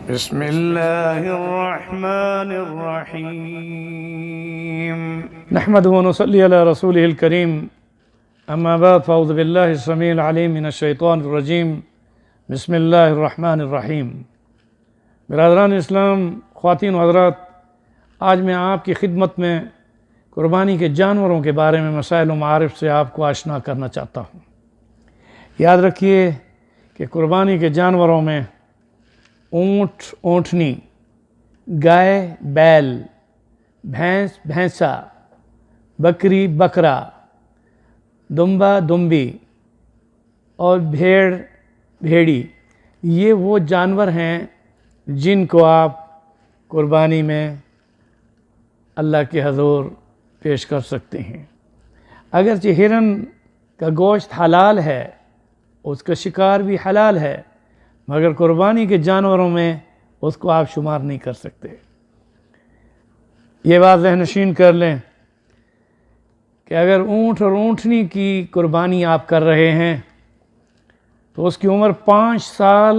بسم الله الرحمن الرحيم نحمده ونصلي على رسوله الكريم اما بعد فاعوذ بالله السميع العليم من الشيطان الرجيم بسم الله الرحمن الرحیم۔ برادران اسلام، خواتین و حضرات، آج میں آپ کی خدمت میں قربانی کے جانوروں کے بارے میں مسائل و معارف سے آپ کو آشنا کرنا چاہتا ہوں۔ یاد رکھیے کہ قربانی کے جانوروں میں اونٹ اونٹنی، گائے بیل، بھینس بھینسا، بکری بکرا، دمبا دمبی اور بھیڑ بھیڑی، یہ وہ جانور ہیں جن کو آپ قربانی میں اللہ کے حضور پیش کر سکتے ہیں۔ اگرچہ ہرن کا گوشت حلال ہے، اس کا شکار بھی حلال ہے، مگر قربانی کے جانوروں میں اس کو آپ شمار نہیں کر سکتے۔ یہ بات ذہن نشین کر لیں کہ اگر اونٹ اور اونٹنی کی قربانی آپ کر رہے ہیں تو اس کی عمر 5 سال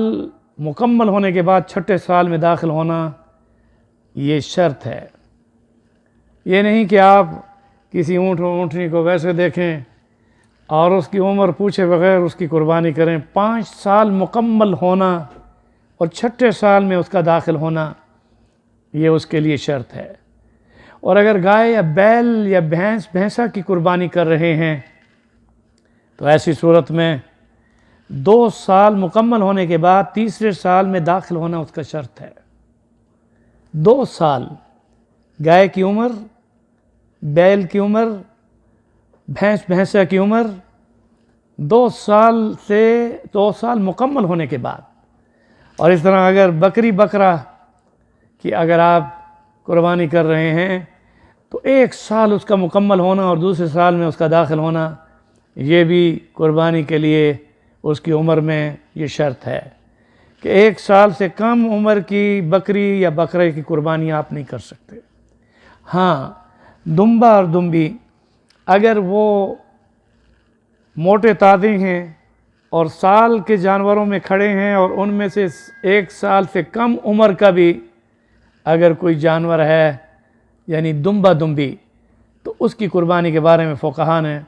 مکمل ہونے کے بعد 6 سال میں داخل ہونا یہ شرط ہے۔ یہ نہیں کہ آپ کسی اونٹ اور اونٹنی کو ویسے دیکھیں اور اس کی عمر پوچھے بغیر اس کی قربانی کریں۔ 5 سال مکمل ہونا اور 6 سال میں اس کا داخل ہونا یہ اس کے لیے شرط ہے۔ اور اگر گائے یا بیل یا بھینس بھینسا کی قربانی کر رہے ہیں تو ایسی صورت میں 2 سال مکمل ہونے کے بعد 3 سال میں داخل ہونا اس کا شرط ہے۔ 2 سال گائے کی عمر، بیل کی عمر، بھینس بھینسا کی عمر 2 سال مکمل ہونے کے بعد۔ اور اس طرح اگر بکری بکرا کی اگر آپ قربانی کر رہے ہیں تو 1 سال اس کا مکمل ہونا اور 2 سال میں اس کا داخل ہونا یہ بھی قربانی کے لیے اس کی عمر میں یہ شرط ہے کہ 1 سال سے کم عمر کی بکری یا بکرے کی قربانی آپ نہیں کر سکتے۔ ہاں، دمبا اور دمبی اگر وہ موٹے تازے ہیں اور سال کے جانوروں میں کھڑے ہیں اور ان میں سے 1 سال سے کم عمر کا بھی اگر کوئی جانور ہے یعنی دمبا دمبی، تو اس کی قربانی کے بارے میں فقہاء نے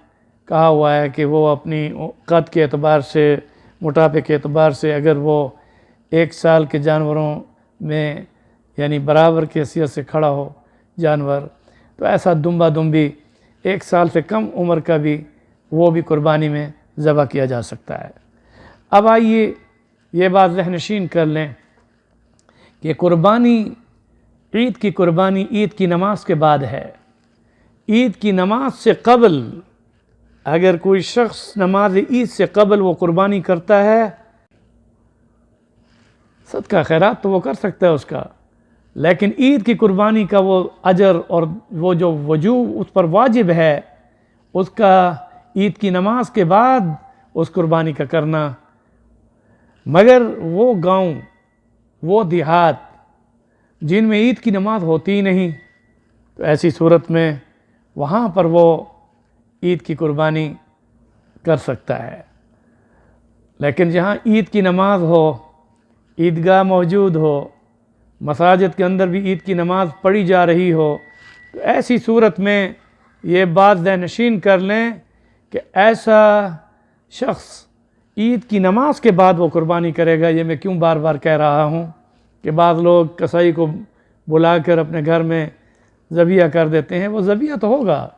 کہا ہوا ہے کہ وہ اپنی قد کے اعتبار سے، موٹاپے کے اعتبار سے اگر وہ 1 سال کے جانوروں میں یعنی برابر کی حیثیت سے کھڑا ہو جانور، تو ایسا دمبا دمبی 1 سال سے کم عمر کا بھی وہ بھی قربانی میں ذبح کیا جا سکتا ہے۔ اب آئیے یہ بات ذہن نشین کر لیں کہ قربانی، عید کی قربانی عید کی نماز کے بعد ہے۔ عید کی نماز سے قبل اگر کوئی شخص نماز عید سے قبل وہ قربانی کرتا ہے، صدقہ خیرات تو وہ کر سکتا ہے اس کا، لیکن عید کی قربانی کا وہ اجر اور وہ جو وجوب اس پر واجب ہے اس کا عید کی نماز کے بعد اس قربانی کا کرنا۔ مگر وہ گاؤں، وہ دیہات جن میں عید کی نماز ہوتی نہیں، تو ایسی صورت میں وہاں پر وہ عید کی قربانی کر سکتا ہے۔ لیکن جہاں عید کی نماز ہو، عیدگاہ موجود ہو، مساجد کے اندر بھی عید کی نماز پڑھی جا رہی ہو، تو ایسی صورت میں یہ بات ذہن نشین کر لیں کہ ایسا شخص عید کی نماز کے بعد وہ قربانی کرے گا۔ یہ میں کیوں بار بار کہہ رہا ہوں کہ بعض لوگ کسائی کو بلا کر اپنے گھر میں ذبیحہ کر دیتے ہیں، وہ ذبیحہ تو ہوگا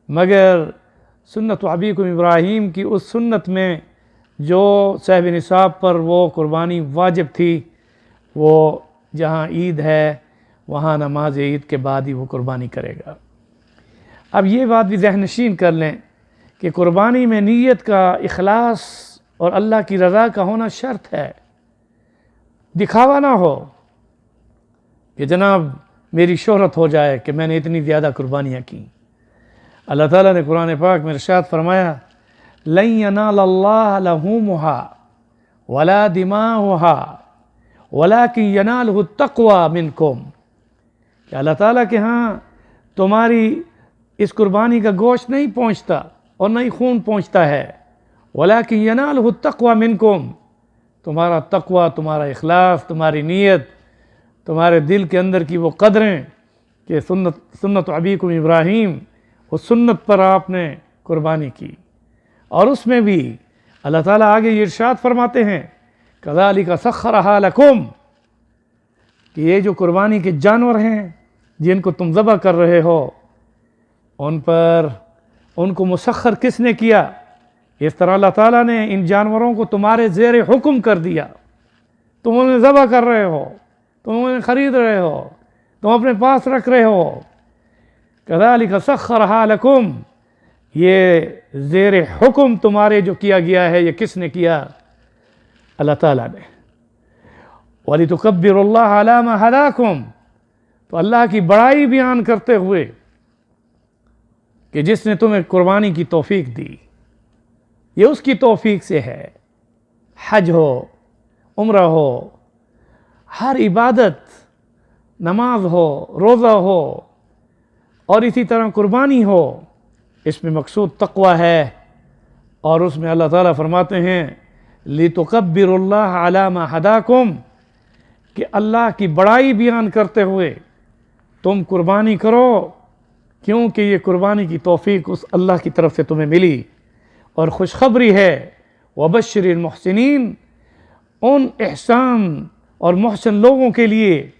مگر سنت ابیکم ابراہیم کی اس سنت میں جو صاحب نصاب پر وہ قربانی واجب تھی، وہ جہاں عید ہے وہاں نماز عید کے بعد ہی وہ قربانی کرے گا۔ اب یہ بات بھی ذہن نشین کر لیں کہ قربانی میں نیت کا اخلاص اور اللہ کی رضا کا ہونا شرط ہے۔ دکھاوا نہ ہو کہ جناب میری شہرت ہو جائے کہ میں نے اتنی زیادہ قربانیاں کی۔ اللہ تعالیٰ نے قرآن پاک میں ارشاد فرمایا، لَن يَنَالَ اللَّهَ لُحُومُهَا وَلَا دِمَاؤُهَا وَلَكِنْ يَنَالُهُ التَّقْوَى مِنْكُمْ، کہ اللہ تعالیٰ کے ہاں تمہاری اس قربانی کا گوشت نہیں پہنچتا اور نہ ہی خون پہنچتا ہے، وَلَكِنْ يَنَالُهُ التَّقْوَى مِنْكُمْ، تمہارا تقوی، تمہارا اخلاص، تمہاری نیت تمہارے دل کے اندر کی وہ قدریں کہ سنت ابیکم ابراہیم، اس سنت پر آپ نے قربانی کی۔ اور اس میں بھی اللہ تعالیٰ آگے یہ ارشاد فرماتے ہیں کذالک سخرھا لکم، کہ یہ جو قربانی کے جانور ہیں جن کو تم ذبح کر رہے ہو، ان کو مسخر کس نے کیا؟ اس طرح اللہ تعالیٰ نے ان جانوروں کو تمہارے زیر حکم کر دیا، تم انہیں ذبح کر رہے ہو، تم انہیں خرید رہے ہو، تم اپنے پاس رکھ رہے ہو۔ کذالک سخرھا لکم، یہ زیر حکم تمہارے جو کیا گیا ہے، یہ کس نے کیا؟ اللہ تعالیٰ نے۔ وَلِتُكَبِّرُوا اللَّهَ عَلَىٰ مَا هَدَاكُمْ، تو اللہ کی بڑائی بیان کرتے ہوئے کہ جس نے تمہیں قربانی کی توفیق دی، یہ اس کی توفیق سے ہے۔ حج ہو، عمرہ ہو، ہر عبادت، نماز ہو، روزہ ہو، اور اسی طرح قربانی ہو، اس میں مقصود تقوی ہے۔ اور اس میں اللہ تعالیٰ فرماتے ہیں لِتُكَبِّرُوا اللَّهَ عَلَىٰ مَا هَدَاكُمْ، کہ اللہ کی بڑائی بیان کرتے ہوئے تم قربانی کرو، کیونکہ یہ قربانی کی توفیق اس اللہ کی طرف سے تمہیں ملی۔ اور خوشخبری ہے وَبَشِّرِ الْمُحْسِنِينَ، ان احسان اور محسن لوگوں کے لیے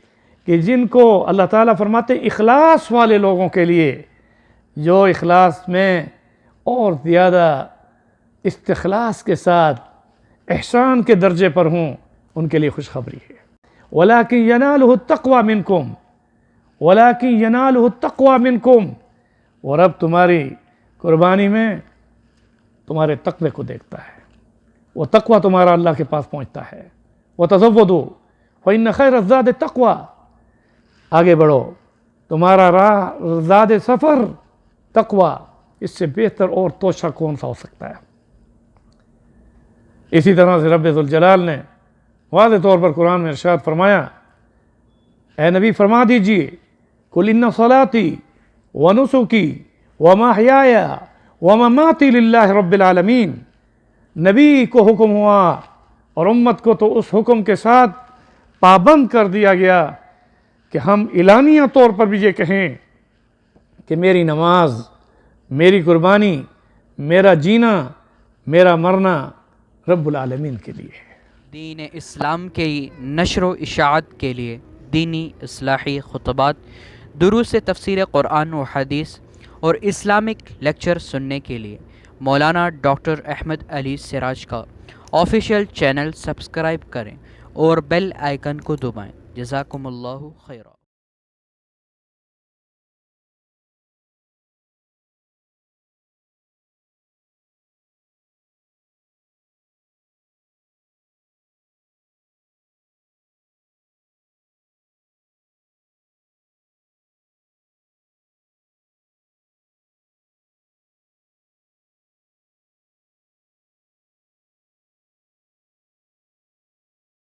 کہ جن کو اللہ تعالیٰ فرماتے ہیں اخلاص والے لوگوں کے لیے، جو اخلاص میں اور زیادہ استخلاص کے ساتھ احسان کے درجے پر ہوں، ان کے لیے خوشخبری ہے۔ وَلَٰكِن يَنَالُهُ التَّقْوَىٰ مِنْكُمْ، وَلَٰكِن يَنَالُهُ التَّقْوَىٰ مِنْكُمْ، اور اب تمہاری قربانی میں تمہارے تقوی کو دیکھتا ہے، وہ تقوی تمہارا اللہ کے پاس پہنچتا ہے۔ وَتَزَوَّدُوا فَإِنَّ خَيْرَ الزَّادِ التَّقْوَىٰ، آگے بڑھو، تمہارا زاد سفر تقوی، اس سے بہتر اور توشہ کون سا ہو سکتا ہے؟ اسی طرح سے رب ذوالجلال نے واضح طور پر قرآن میں ارشاد فرمایا، اے نبی فرما دیجئے قُلْ إِنَّ صَلَاتِي وَنُسُكِي وَمَحْيَايَ وَمَمَاتِي لِلَّهِ رَبِّ الْعَالَمِينَ، نبی کو حکم ہوا اور امت کو تو اس حکم کے ساتھ پابند کر دیا گیا کہ ہم اعلانیہ طور پر بھی یہ کہیں کہ میری نماز، میری قربانی، میرا جینا، میرا مرنا رب العالمین کے لیے ہے۔ دین اسلام کی نشر و اشاعت کے لیے دینی اصلاحی خطبات، دروس تفسیر قرآن و حدیث اور اسلامک لیکچر سننے کے لیے مولانا ڈاکٹر احمد علی سراج کا آفیشیل چینل سبسکرائب کریں اور بیل آئیکن کو دبائیں۔ جزاکم اللہ خیرا۔